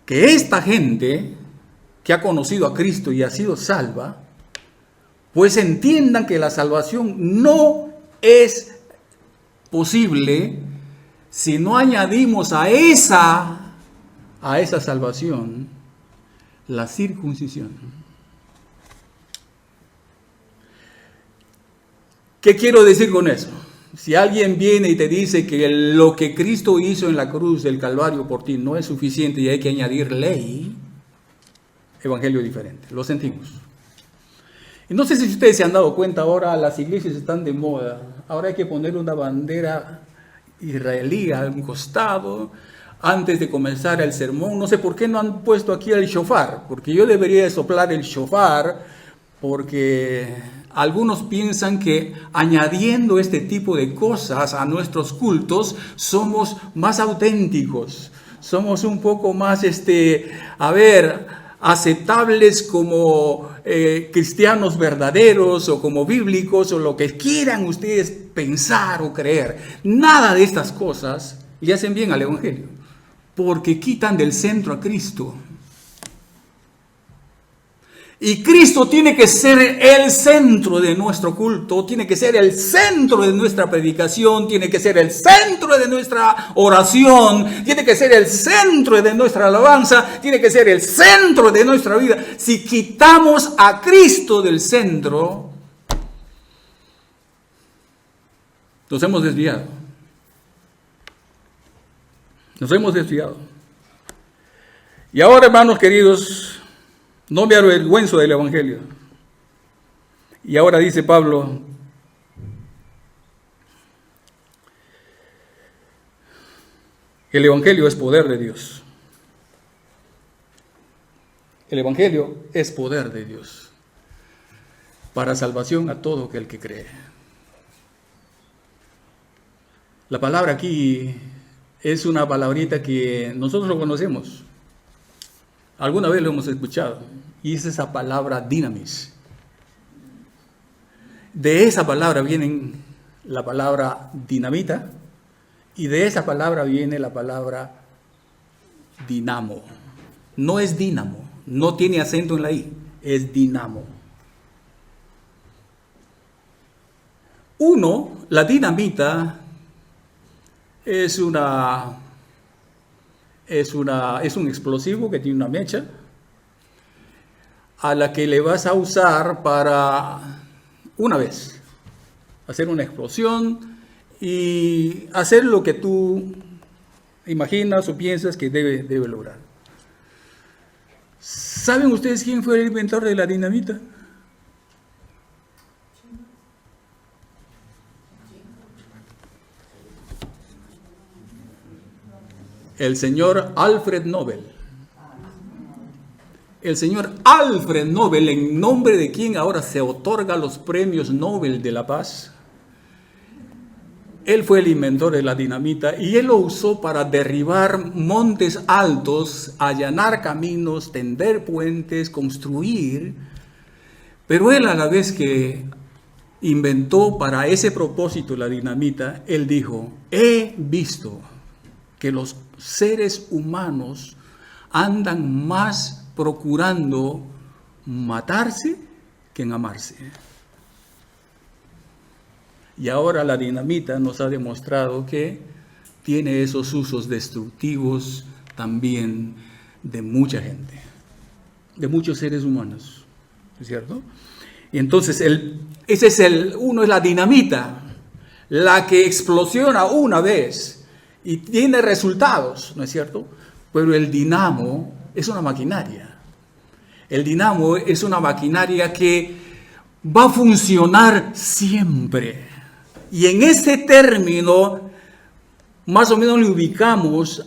Que esta gente que ha conocido a Cristo y ha sido salva, pues entiendan que la salvación no es posible si no añadimos a esa salvación la circuncisión. ¿Qué quiero decir con eso? Si alguien viene y te dice que lo que Cristo hizo en la cruz del Calvario por ti no es suficiente y hay que añadir ley, evangelio diferente. Lo sentimos. Y no sé si ustedes se han dado cuenta, ahora las iglesias están de moda. Ahora hay que poner una bandera israelí a un costado antes de comenzar el sermón. No sé por qué no han puesto aquí el shofar, porque yo debería soplar el shofar, porque algunos piensan que añadiendo este tipo de cosas a nuestros cultos somos más auténticos, somos un poco más, aceptables como cristianos verdaderos o como bíblicos o lo que quieran ustedes pensar o creer. Nada de estas cosas le hacen bien al Evangelio, porque quitan del centro a Cristo. Y Cristo tiene que ser el centro de nuestro culto, tiene que ser el centro de nuestra predicación, tiene que ser el centro de nuestra oración, tiene que ser el centro de nuestra alabanza, tiene que ser el centro de nuestra vida. Si quitamos a Cristo del centro, nos hemos desviado. Nos hemos desviado. Y ahora, hermanos queridos, no me avergüenzo del Evangelio. Y ahora dice Pablo, el Evangelio es poder de Dios. El Evangelio es poder de Dios para salvación a todo aquel que cree. La palabra aquí es una palabrita que nosotros lo conocemos. Alguna vez lo hemos escuchado, y es esa palabra dinamis. De esa palabra viene la palabra dinamita, y de esa palabra viene la palabra dinamo. No es dínamo, no tiene acento en la i, es dinamo. La dinamita es un explosivo que tiene una mecha a la que le vas a usar para una vez hacer una explosión y hacer lo que tú imaginas o piensas que debe lograr. ¿Saben ustedes quién fue el inventor de la dinamita? El señor Alfred Nobel. El señor Alfred Nobel, en nombre de quien ahora se otorgan los premios Nobel de la Paz. Él fue el inventor de la dinamita y él lo usó para derribar montes altos, allanar caminos, tender puentes, construir. Pero él, a la vez que inventó para ese propósito la dinamita, él dijo: he visto que los seres humanos andan más procurando matarse que en amarse. Y ahora la dinamita nos ha demostrado que tiene esos usos destructivos también de mucha gente, de muchos seres humanos, ¿es cierto? Y entonces ese es uno es la dinamita, la que explosiona una vez y tiene resultados, ¿no es cierto? Pero el dinamo es una maquinaria. El dinamo es una maquinaria que va a funcionar siempre. Y en ese término, más o menos le ubicamos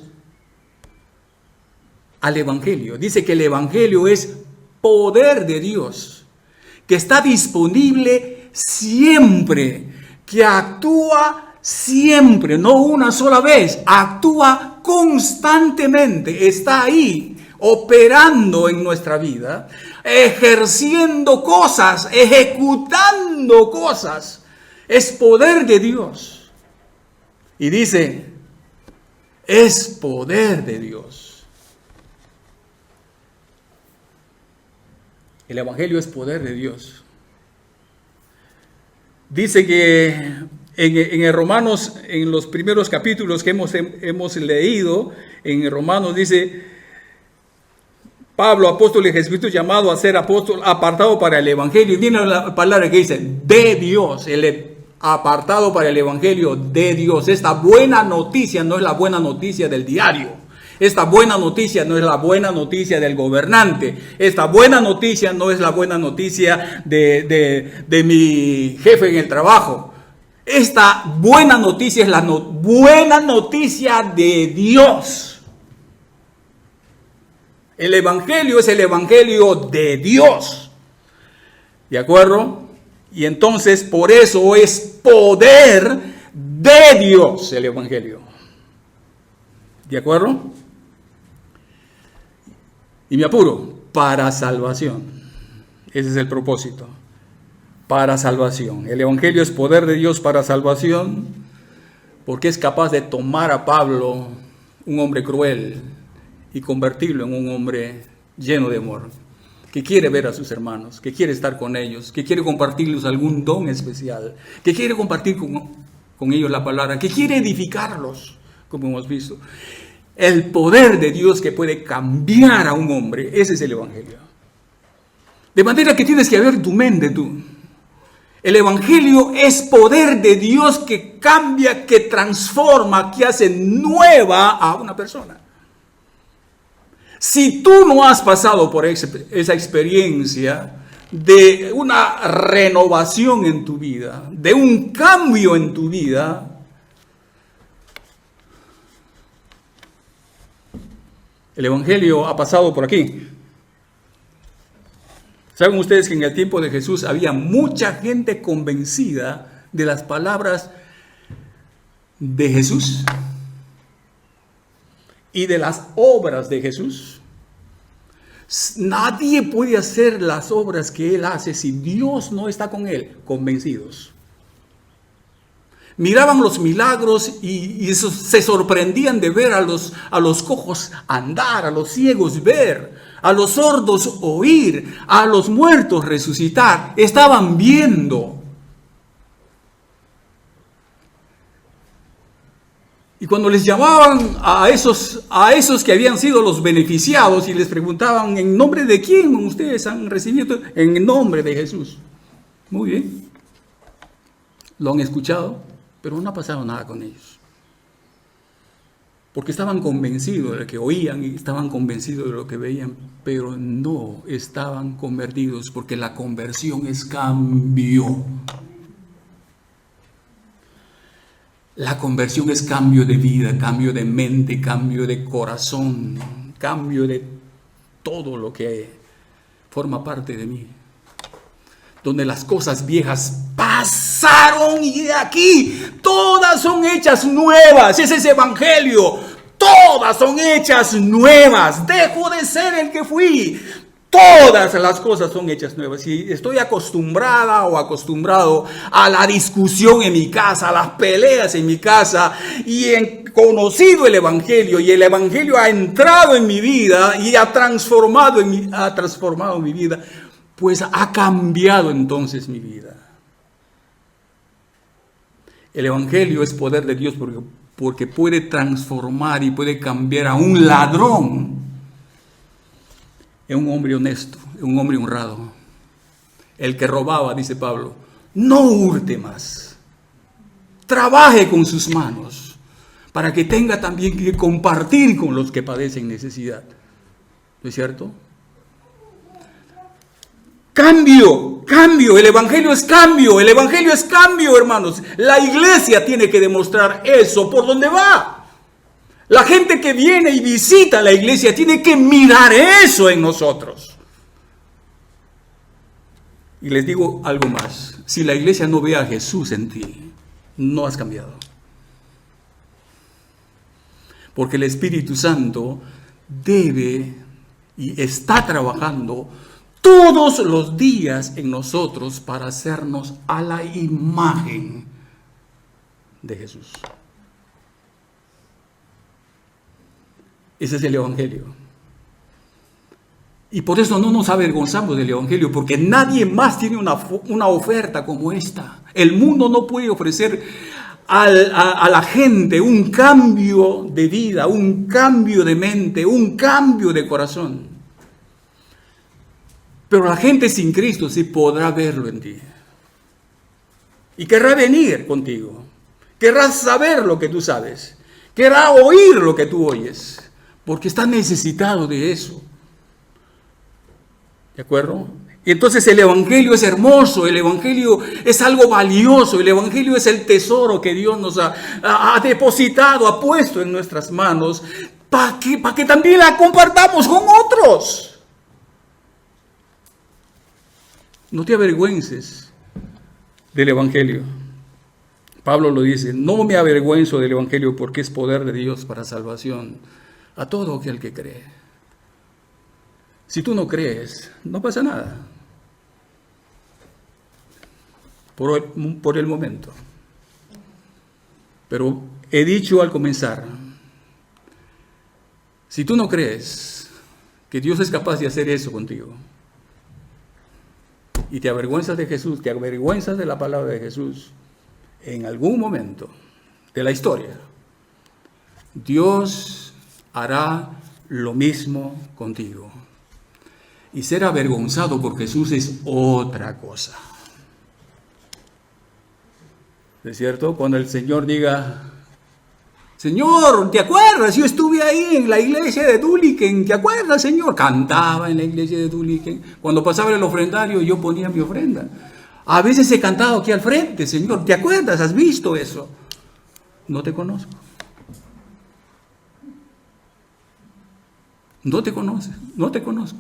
al Evangelio. Dice que el Evangelio es poder de Dios, que está disponible siempre, que actúa siempre, no una sola vez, actúa constantemente, está ahí, operando en nuestra vida, ejerciendo cosas, ejecutando cosas. Es poder de Dios. Y dice, es poder de Dios. El Evangelio es poder de Dios. Dice que en el Romanos, en los primeros capítulos que hemos leído, en Romanos dice: Pablo, apóstol de Jesucristo, llamado a ser apóstol, apartado para el Evangelio. Y viene la palabra que dice, de Dios, apartado para el Evangelio de Dios. Esta buena noticia no es la buena noticia del diario. Esta buena noticia no es la buena noticia del gobernante. Esta buena noticia no es la buena noticia de mi jefe en el trabajo. Esta buena noticia es la buena noticia de Dios. El Evangelio es el Evangelio de Dios. ¿De acuerdo? Y entonces por eso es poder de Dios el Evangelio. ¿De acuerdo? Y me apuro, para salvación. Ese es el propósito. Para salvación. El Evangelio es poder de Dios para salvación, porque es capaz de tomar a Pablo, un hombre cruel, y convertirlo en un hombre lleno de amor, que quiere ver a sus hermanos, que quiere estar con ellos, que quiere compartirles algún don especial, que quiere compartir con ellos la palabra, que quiere edificarlos, como hemos visto. El poder de Dios que puede cambiar a un hombre, ese es el Evangelio. De manera que tienes que ver tu mente tú. El Evangelio es poder de Dios que cambia, que transforma, que hace nueva a una persona. Si tú no has pasado por esa experiencia de una renovación en tu vida, de un cambio en tu vida, el Evangelio ha pasado por aquí. ¿Saben ustedes que en el tiempo de Jesús había mucha gente convencida de las palabras de Jesús y de las obras de Jesús? Nadie puede hacer las obras que Él hace si Dios no está con Él, convencidos. Miraban los milagros y se sorprendían de ver a los cojos andar, a los ciegos ver, a los sordos oír, a los muertos resucitar. Estaban viendo. Y cuando les llamaban a esos que habían sido los beneficiados y les preguntaban, ¿en nombre de quién ustedes han recibido? En nombre de Jesús. Muy bien. ¿Lo han escuchado? pero no ha pasado nada con ellos. Porque estaban convencidos de lo que oían y estaban convencidos de lo que veían, pero no estaban convertidos, porque la conversión es cambio. La conversión es cambio de vida, cambio de mente, cambio de corazón, cambio de todo lo que forma parte de mí. Donde las cosas viejas pasaron y aquí todas son hechas nuevas. Ese es evangelio. Todas son hechas nuevas. Dejo de ser el que fui. Todas las cosas son hechas nuevas. Si estoy acostumbrada o acostumbrado a la discusión en mi casa, a las peleas en mi casa, y he conocido el evangelio, y el evangelio ha entrado en mi vida y ha transformado mi vida, pues ha cambiado entonces mi vida. El evangelio es poder de Dios porque puede transformar y puede cambiar a un ladrón en un hombre honesto, en un hombre honrado. El que robaba, dice Pablo, no hurte más. Trabaje con sus manos para que tenga también que compartir con los que padecen necesidad. ¿No es cierto? Cambio, el evangelio es cambio, hermanos. La iglesia tiene que demostrar eso por donde va. La gente que viene y visita la iglesia tiene que mirar eso en nosotros. Y les digo algo más. Si la iglesia no ve a Jesús en ti, no has cambiado. Porque el Espíritu Santo debe y está trabajando todos los días en nosotros para hacernos a la imagen de Jesús. Ese es el evangelio. Y por eso no nos avergonzamos del evangelio, porque nadie más tiene una oferta como esta. El mundo no puede ofrecer a la gente un cambio de vida, un cambio de mente, un cambio de corazón. Pero la gente sin Cristo sí podrá verlo en ti. Y querrá venir contigo. Querrá saber lo que tú sabes. Querrá oír lo que tú oyes. Porque está necesitado de eso. ¿De acuerdo? Y entonces el evangelio es hermoso, el evangelio es algo valioso, el evangelio es el tesoro que Dios nos ha depositado, ha puesto en nuestras manos, para que también la compartamos con otros. No te avergüences del evangelio. Pablo lo dice, no me avergüenzo del evangelio porque es poder de Dios para salvación a todo aquel que cree. Si tú no crees, no pasa nada. Por el momento. Pero he dicho al comenzar, si tú no crees que Dios es capaz de hacer eso contigo, y te avergüenzas de Jesús, te avergüenzas de la palabra de Jesús, en algún momento de la historia, Dios hará lo mismo contigo. Y ser avergonzado por Jesús es otra cosa. ¿Es cierto? Cuando el Señor diga, Señor, ¿te acuerdas? Yo estuve ahí en la iglesia de Duliken, ¿te acuerdas, Señor? Cantaba en la iglesia de Duliken. Cuando pasaba el ofrendario, yo ponía mi ofrenda. A veces he cantado aquí al frente, Señor, ¿te acuerdas? ¿Has visto eso? No te conozco. No te conoces, no te conozco.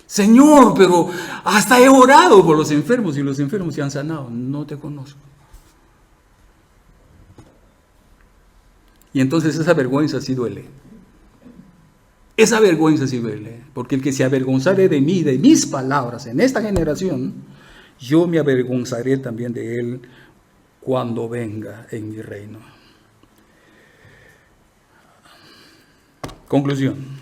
Señor, pero hasta he orado por los enfermos y los enfermos se han sanado. No te conozco. Y entonces esa vergüenza sí duele. Esa vergüenza sí duele. Porque el que se avergonzare de mí, de mis palabras en esta generación, yo me avergonzaré también de él cuando venga en mi reino. Conclusión.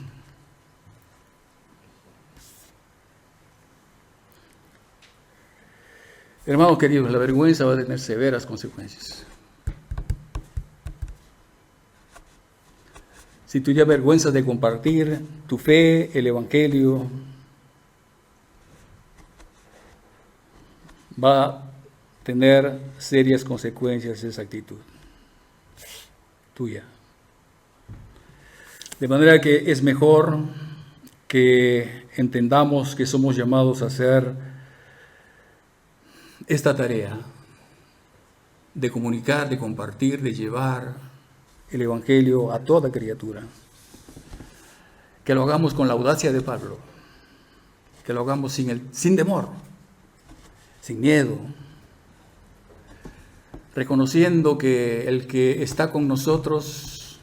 Hermanos queridos, la vergüenza va a tener severas consecuencias. Si tú te avergüenzas de compartir tu fe, el evangelio, tener serias consecuencias esa actitud tuya. De manera que es mejor que entendamos que somos llamados a hacer esta tarea de comunicar, de compartir, de llevar el Evangelio a toda criatura. Que lo hagamos con la audacia de Pablo, que lo hagamos sin temor, sin miedo, reconociendo que el que está con nosotros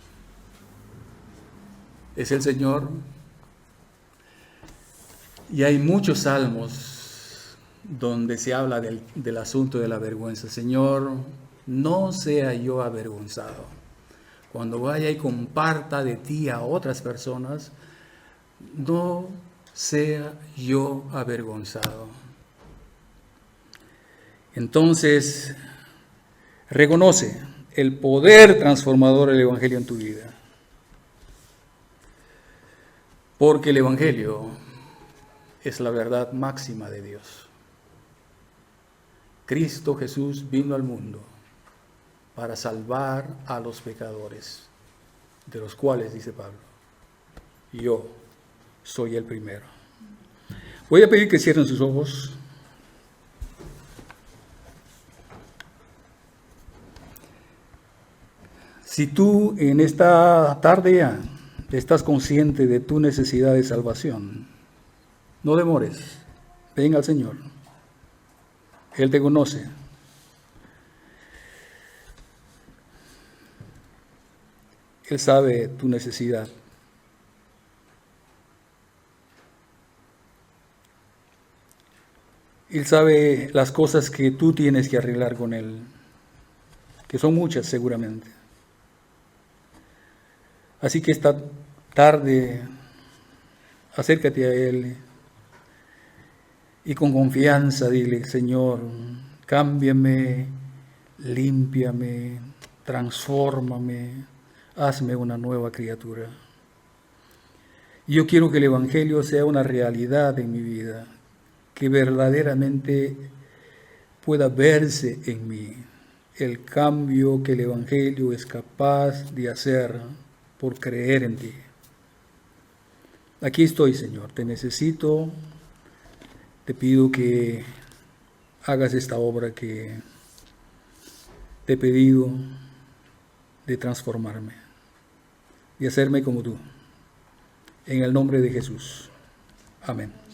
es el Señor. Y hay muchos salmos donde se habla del asunto de la vergüenza. Señor, no sea yo avergonzado. Cuando vaya y comparta de ti a otras personas, no sea yo avergonzado. Entonces, reconoce el poder transformador del Evangelio en tu vida. Porque el Evangelio es la verdad máxima de Dios. Cristo Jesús vino al mundo para salvar a los pecadores, de los cuales, dice Pablo, yo soy el primero. Voy a pedir que cierren sus ojos. Si tú en esta tarde ya estás consciente de tu necesidad de salvación, no demores, ven al Señor. Él te conoce. Él sabe tu necesidad. Él sabe las cosas que tú tienes que arreglar con Él, que son muchas seguramente. Así que esta tarde, acércate a Él y con confianza dile, Señor, cámbiame, límpiame, transfórmame, hazme una nueva criatura. Yo quiero que el Evangelio sea una realidad en mi vida, que verdaderamente pueda verse en mí el cambio que el Evangelio es capaz de hacer por creer en ti. Aquí estoy, Señor, te necesito, te pido que hagas esta obra que te he pedido de transformarme, de hacerme como tú. En el nombre de Jesús. Amén.